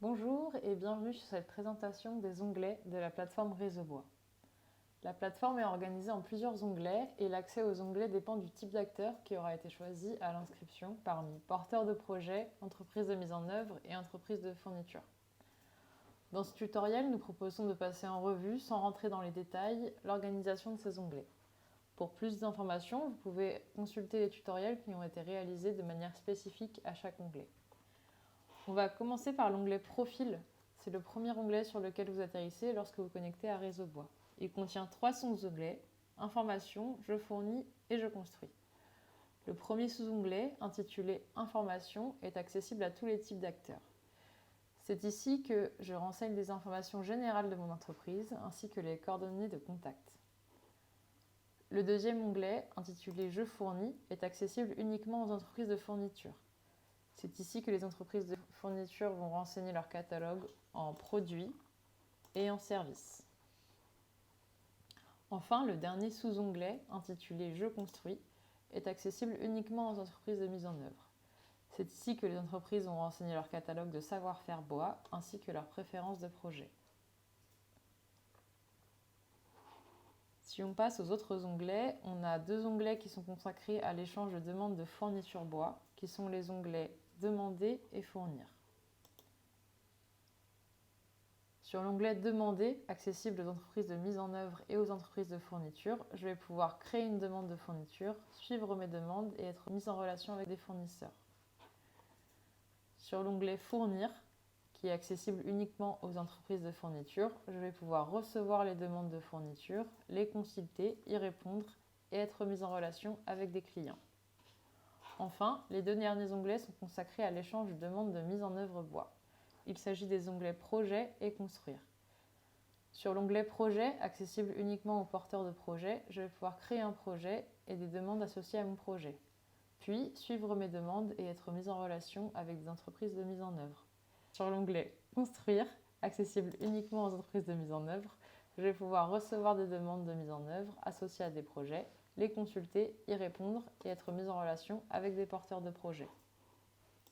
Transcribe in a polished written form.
Bonjour et bienvenue sur cette présentation des onglets de la plateforme Réseaubois. La plateforme est organisée en plusieurs onglets et l'accès aux onglets dépend du type d'acteur qui aura été choisi à l'inscription parmi porteurs de projets, entreprises de mise en œuvre et entreprises de fourniture. Dans ce tutoriel, nous proposons de passer en revue, sans rentrer dans les détails, l'organisation de ces onglets. Pour plus d'informations, vous pouvez consulter les tutoriels qui ont été réalisés de manière spécifique à chaque onglet. On va commencer par l'onglet Profil. C'est le premier onglet sur lequel vous atterrissez lorsque vous connectez à Réseaubois. Il contient 3 sous-onglets, Information, Je fournis et Je construis. Le premier sous-onglet, intitulé Information, est accessible à tous les types d'acteurs. C'est ici que je renseigne des informations générales de mon entreprise ainsi que les coordonnées de contact. Le deuxième onglet, intitulé Je fournis, est accessible uniquement aux entreprises de fourniture. C'est ici que les entreprises de fourniture vont renseigner leur catalogue en produits et en services. Enfin, le dernier sous-onglet, intitulé Je construis, est accessible uniquement aux entreprises de mise en œuvre. C'est ici que les entreprises vont renseigner leur catalogue de savoir-faire bois ainsi que leurs préférences de projet. Si on passe aux autres onglets, on a 2 onglets qui sont consacrés à l'échange de demandes de fourniture bois, qui sont les onglets Demander et Fournir. Sur l'onglet Demander, accessible aux entreprises de mise en œuvre et aux entreprises de fourniture, je vais pouvoir créer une demande de fourniture, suivre mes demandes et être mise en relation avec des fournisseurs. Sur l'onglet Fournir, qui est accessible uniquement aux entreprises de fourniture, je vais pouvoir recevoir les demandes de fourniture, les consulter, y répondre et être mise en relation avec des clients. Enfin, les 2 derniers onglets sont consacrés à l'échange de demandes de mise en œuvre bois. Il s'agit des onglets Projet et Construire. Sur l'onglet Projet, accessible uniquement aux porteurs de projet, je vais pouvoir créer un projet et des demandes associées à mon projet. Puis, suivre mes demandes et être mise en relation avec des entreprises de mise en œuvre. Sur l'onglet Construire, accessible uniquement aux entreprises de mise en œuvre, je vais pouvoir recevoir des demandes de mise en œuvre associées à des projets, les consulter, y répondre et être mise en relation avec des porteurs de projets.